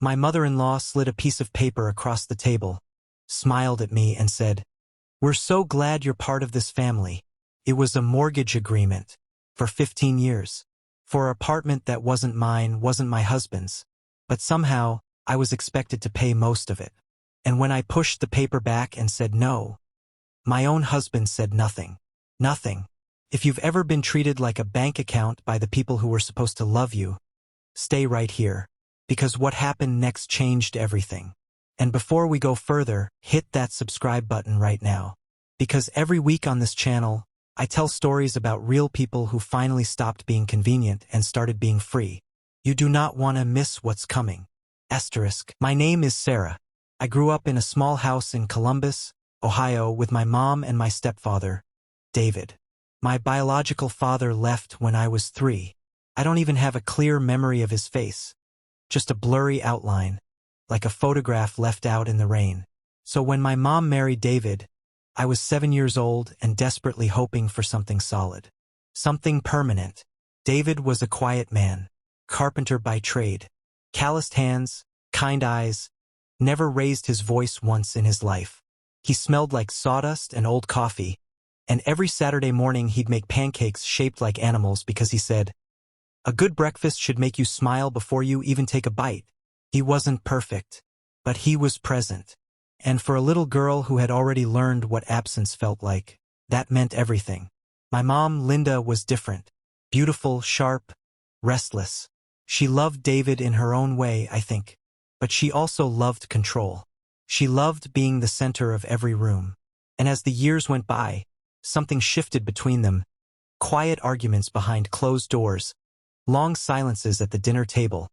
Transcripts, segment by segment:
My mother-in-law slid a piece of paper across the table, smiled at me and said, "We're so glad you're part of this family." It was a mortgage agreement for 15 years. For an apartment that wasn't mine, wasn't my husband's. But somehow, I was expected to pay most of it. And when I pushed the paper back and said no, my own husband said nothing. Nothing. If you've ever been treated like a bank account by the people who were supposed to love you, stay right here. Because what happened next changed everything. And before we go further, hit that subscribe button right now. Because every week on this channel, I tell stories about real people who finally stopped being convenient and started being free. You do not want to miss what's coming. Asterisk. My name is Sarah. I grew up in a small house in Columbus, Ohio with my mom and my stepfather, David. My biological father left when I was 3. I don't even have a clear memory of his face. Just a blurry outline, like a photograph left out in the rain. So when my mom married David, I was 7 years old and desperately hoping for something solid. Something permanent. David was a quiet man, carpenter by trade. Calloused hands, kind eyes, never raised his voice once in his life. He smelled like sawdust and old coffee, and every Saturday morning he'd make pancakes shaped like animals because he said, "A good breakfast should make you smile before you even take a bite." He wasn't perfect, but he was present. And for a little girl who had already learned what absence felt like, that meant everything. My mom, Linda, was different. Beautiful, sharp, restless. She loved David in her own way, I think. But she also loved control. She loved being the center of every room. And as the years went by, something shifted between them. Quiet arguments behind closed doors, long silences at the dinner table,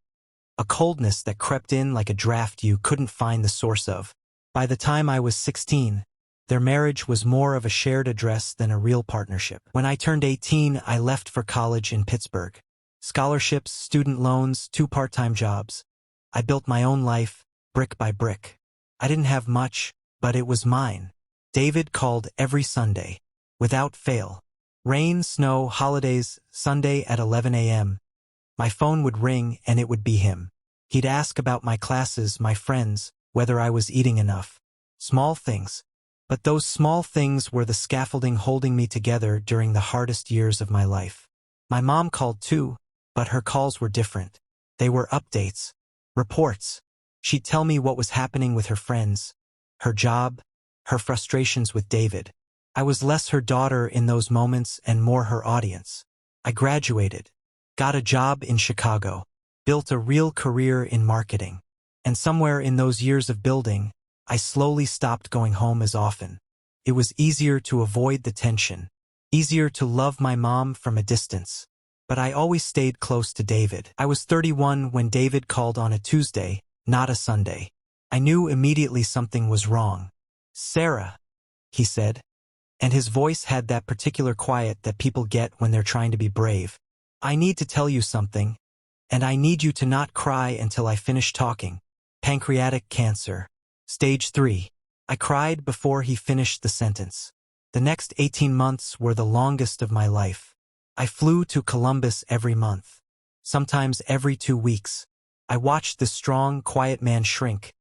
a coldness that crept in like a draft you couldn't find the source of. By the time I was 16, their marriage was more of a shared address than a real partnership. When I turned 18, I left for college in Pittsburgh. Scholarships, student loans, 2 part-time jobs. I built my own life, brick by brick. I didn't have much, but it was mine. David called every Sunday, without fail. Rain, snow, holidays, Sunday at 11 a.m. My phone would ring and it would be him. He'd ask about my classes, my friends, whether I was eating enough. Small things. But those small things were the scaffolding holding me together during the hardest years of my life. My mom called too, but her calls were different. They were updates, reports. She'd tell me what was happening with her friends, her job, her frustrations with David. I was less her daughter in those moments and more her audience. I graduated, got a job in Chicago, built a real career in marketing. And somewhere in those years of building, I slowly stopped going home as often. It was easier to avoid the tension, easier to love my mom from a distance. But I always stayed close to David. I was 31 when David called on a Tuesday, not a Sunday. I knew immediately something was wrong. "Sarah," he said. And his voice had that particular quiet that people get when they're trying to be brave. "I need to tell you something, and I need you to not cry until I finish talking. Pancreatic cancer. Stage 3. I cried before he finished the sentence. The next 18 months were the longest of my life. I flew to Columbus every month, sometimes every 2 weeks. I watched this strong, quiet man shrink,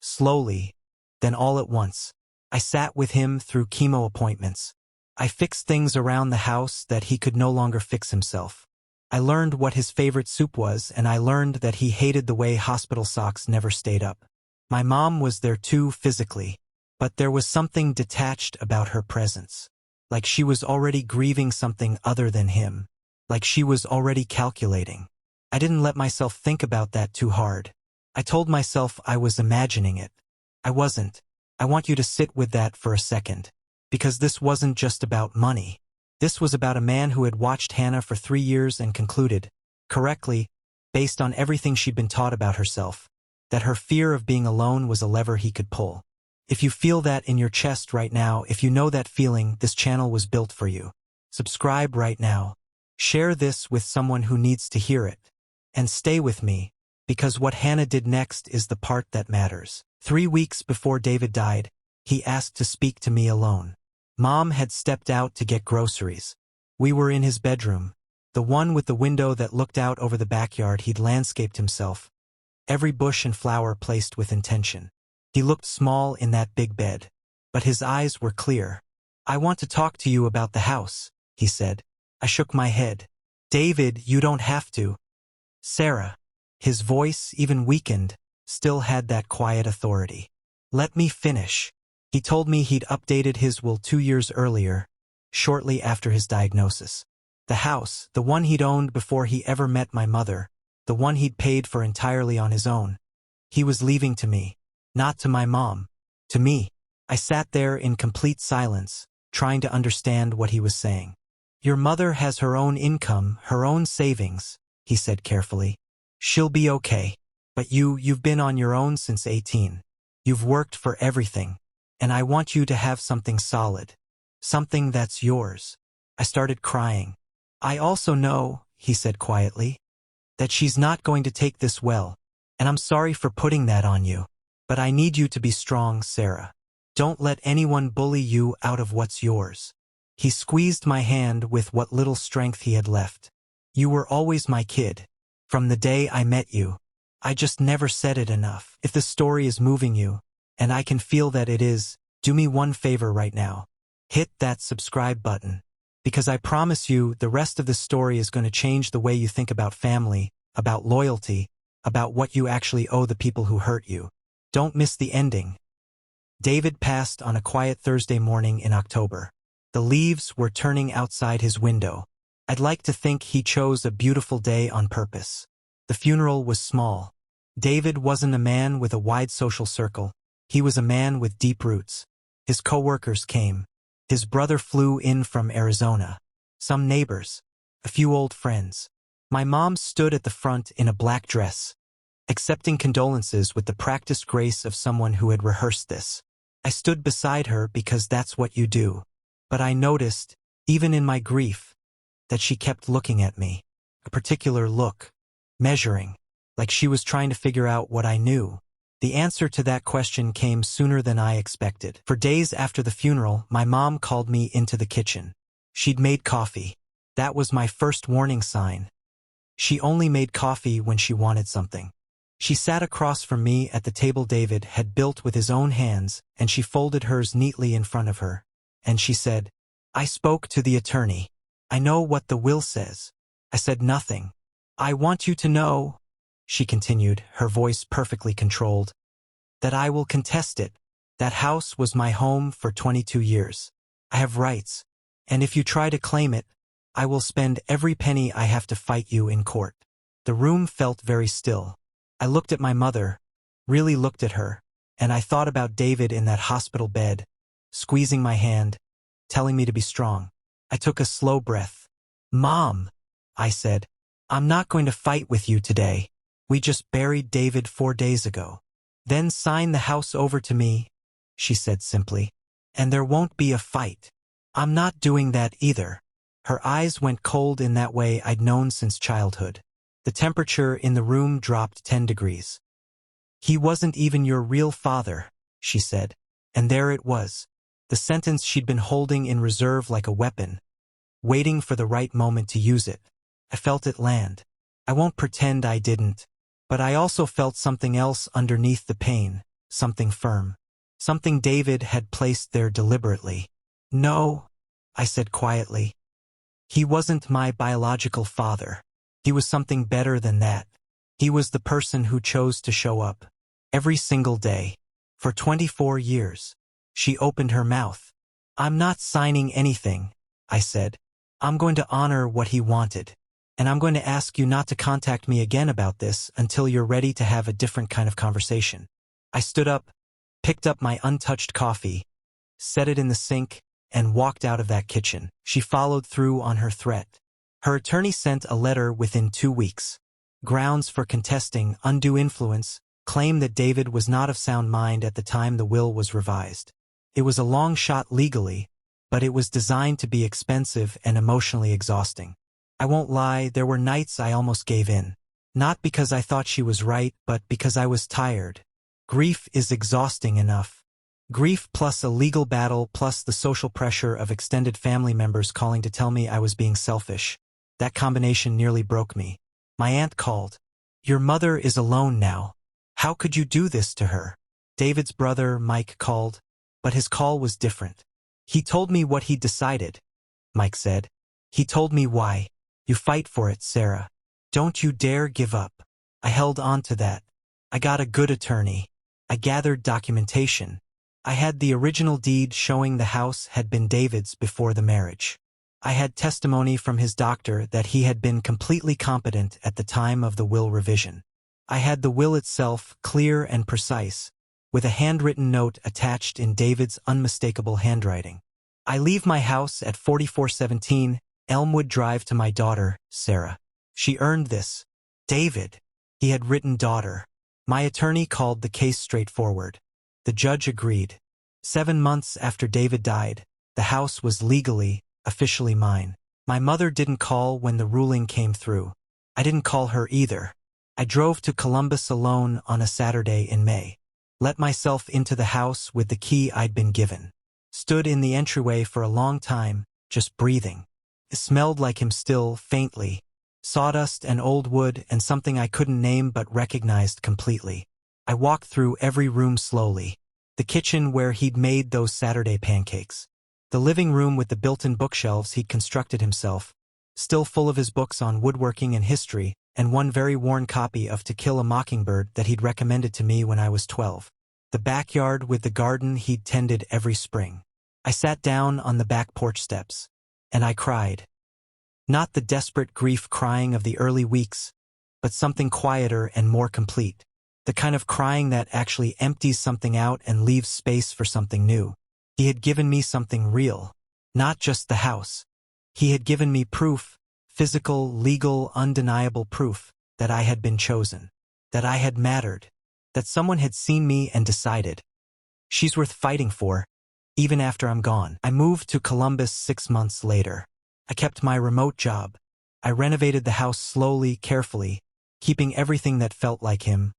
slowly, then all at once. I sat with him through chemo appointments. I fixed things around the house that he could no longer fix himself. I learned what his favorite soup was, and I learned that he hated the way hospital socks never stayed up. My mom was there too physically, but there was something detached about her presence. Like she was already grieving something other than him. Like she was already calculating. I didn't let myself think about that too hard. I told myself I was imagining it. I wasn't. I want you to sit with that for a second. Because this wasn't just about money. This was about a man who had watched Hannah for 3 years and concluded, correctly, based on everything she'd been taught about herself, that her fear of being alone was a lever he could pull. If you feel that in your chest right now, if you know that feeling, this channel was built for you. Subscribe right now. Share this with someone who needs to hear it. And stay with me, because what Hannah did next is the part that matters. 3 weeks before David died, he asked to speak to me alone. Mom had stepped out to get groceries. We were in his bedroom, the one with the window that looked out over the backyard. He'd landscaped himself, every bush and flower placed with intention. He looked small in that big bed, but his eyes were clear. "I want to talk to you about the house," he said. I shook my head. "David, you don't have to." "Sarah." His voice, even weakened, still had that quiet authority. "Let me finish." He told me he'd updated his will 2 years earlier, shortly after his diagnosis. The house, the one he'd owned before he ever met my mother, the one he'd paid for entirely on his own. He was leaving to me. Not to my mom. To me. I sat there in complete silence, trying to understand what he was saying. "Your mother has her own income, her own savings," he said carefully. "She'll be okay. But you've been on your own since 18. You've worked for everything. And I want you to have something solid. Something that's yours." I started crying. "I also know," he said quietly, "that she's not going to take this well, and I'm sorry for putting that on you. But I need you to be strong, Sarah. Don't let anyone bully you out of what's yours." He squeezed my hand with what little strength he had left. "You were always my kid. From the day I met you. I just never said it enough. If the story is moving you, and I can feel that it is, do me one favor right now. Hit that subscribe button. Because I promise you, the rest of the story is going to change the way you think about family, about loyalty, about what you actually owe the people who hurt you. Don't miss the ending." David passed on a quiet Thursday morning in October. The leaves were turning outside his window. I'd like to think he chose a beautiful day on purpose. The funeral was small. David wasn't a man with a wide social circle. He was a man with deep roots. His coworkers came. His brother flew in from Arizona. Some neighbors. A few old friends. My mom stood at the front in a black dress, accepting condolences with the practiced grace of someone who had rehearsed this. I stood beside her because that's what you do. But I noticed, even in my grief, that she kept looking at me. A particular look. Measuring. Like she was trying to figure out what I knew. The answer to that question came sooner than I expected. For days after the funeral, my mom called me into the kitchen. She'd made coffee. That was my first warning sign. She only made coffee when she wanted something. She sat across from me at the table David had built with his own hands, and she folded hers neatly in front of her. And she said, "I spoke to the attorney. I know what the will says." I said nothing. "I want you to know," she continued, her voice perfectly controlled, "that I will contest it. That house was my home for 22 years. I have rights. And if you try to claim it, I will spend every penny I have to fight you in court." The room felt very still. I looked at my mother, really looked at her, and I thought about David in that hospital bed, squeezing my hand, telling me to be strong. I took a slow breath. "Mom," I said, "I'm not going to fight with you today. We just buried David 4 days ago." "Then sign the house over to me," she said simply, "and there won't be a fight." "I'm not doing that either." Her eyes went cold in that way I'd known since childhood. The temperature in the room dropped 10 degrees. "He wasn't even your real father," she said. And there it was. The sentence she'd been holding in reserve like a weapon, waiting for the right moment to use it. I felt it land. I won't pretend I didn't. But I also felt something else underneath the pain, something firm. Something David had placed there deliberately. "No," I said quietly. "He wasn't my biological father. He was something better than that. He was the person who chose to show up. Every single day. For 24 years. She opened her mouth. "I'm not signing anything," I said. "I'm going to honor what he wanted. And I'm going to ask you not to contact me again about this until you're ready to have a different kind of conversation." I stood up, picked up my untouched coffee, set it in the sink, and walked out of that kitchen. She followed through on her threat. Her attorney sent a letter within 2 weeks. Grounds for contesting undue influence, claim that David was not of sound mind at the time the will was revised. It was a long shot legally, but it was designed to be expensive and emotionally exhausting. I won't lie, there were nights I almost gave in. Not because I thought she was right, but because I was tired. Grief is exhausting enough. Grief plus a legal battle plus the social pressure of extended family members calling to tell me I was being selfish. That combination nearly broke me. My aunt called. "Your mother is alone now," How could you do this to her? David's brother, Mike, called, but his call was different. He told me what he'd decided, Mike said. He told me why. You fight for it, Sarah. Don't you dare give up. I held on to that. I got a good attorney. I gathered documentation. I had the original deed showing the house had been David's before the marriage. I had testimony from his doctor that he had been completely competent at the time of the will revision. I had the will itself clear and precise, with a handwritten note attached in David's unmistakable handwriting. I leave my house at 4417 Elmwood Drive to my daughter, Sarah. She earned this. David. He had written daughter. My attorney called the case straightforward. The judge agreed. 7 months after David died, the house was legally, officially mine. My mother didn't call when the ruling came through. I didn't call her either. I drove to Columbus alone on a Saturday in May. Let myself into the house with the key I'd been given. Stood in the entryway for a long time, just breathing. It smelled like him still, faintly. Sawdust and old wood and something I couldn't name but recognized completely. I walked through every room slowly. The kitchen where he'd made those Saturday pancakes. The living room with the built-in bookshelves he'd constructed himself, still full of his books on woodworking and history, and one very worn copy of To Kill a Mockingbird that he'd recommended to me when I was 12. The backyard with the garden he'd tended every spring. I sat down on the back porch steps, and I cried. Not the desperate grief crying of the early weeks, but something quieter and more complete. The kind of crying that actually empties something out and leaves space for something new. He had given me something real, not just the house. He had given me proof, physical, legal, undeniable proof, that I had been chosen, that I had mattered, that someone had seen me and decided, she's worth fighting for, even after I'm gone. I moved to Columbus 6 months later. I kept my remote job. I renovated the house slowly, carefully, keeping everything that felt like him,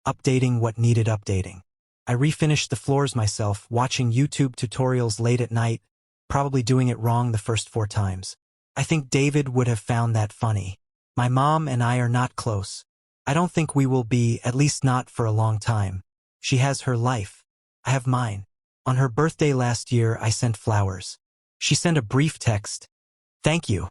updating what needed updating. I refinished the floors myself, watching YouTube tutorials late at night, probably doing it wrong the first 4 times. I think David would have found that funny. My mom and I are not close. I don't think we will be, at least not for a long time. She has her life. I have mine. On her birthday last year, I sent flowers. She sent a brief text. Thank you.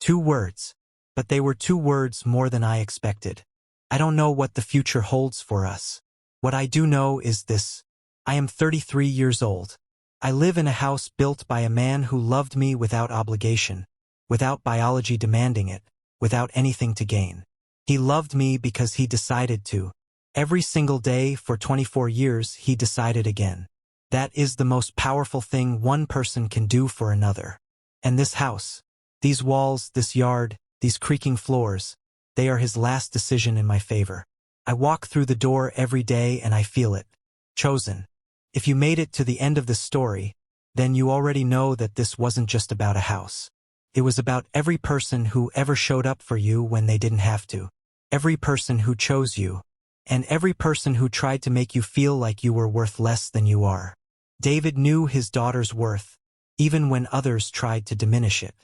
2 words. But they were 2 words more than I expected. I don't know what the future holds for us. What I do know is this. I am 33 years old. I live in a house built by a man who loved me without obligation, without biology demanding it, without anything to gain. He loved me because he decided to. Every single day for 24 years he decided again. That is the most powerful thing one person can do for another. And this house, these walls, this yard, these creaking floors, they are his last decision in my favor. I walk through the door every day and I feel it. Chosen. If you made it to the end of this story, then you already know that this wasn't just about a house. It was about every person who ever showed up for you when they didn't have to. Every person who chose you. And every person who tried to make you feel like you were worth less than you are. David knew his daughter's worth, even when others tried to diminish it.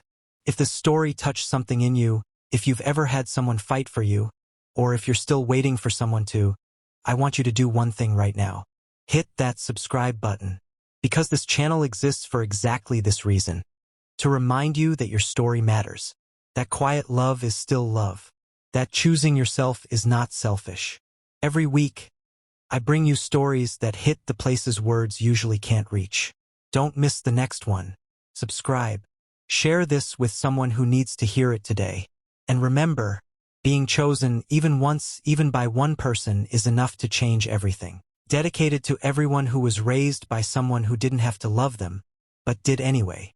If the story touched something in you, if you've ever had someone fight for you, or if you're still waiting for someone to, I want you to do one thing right now. Hit that subscribe button. Because this channel exists for exactly this reason. To remind you that your story matters. That quiet love is still love. That choosing yourself is not selfish. Every week, I bring you stories that hit the places words usually can't reach. Don't miss the next one. Subscribe. Share this with someone who needs to hear it today. And remember, being chosen even once, even by one person, is enough to change everything. Dedicated to everyone who was raised by someone who didn't have to love them, but did anyway.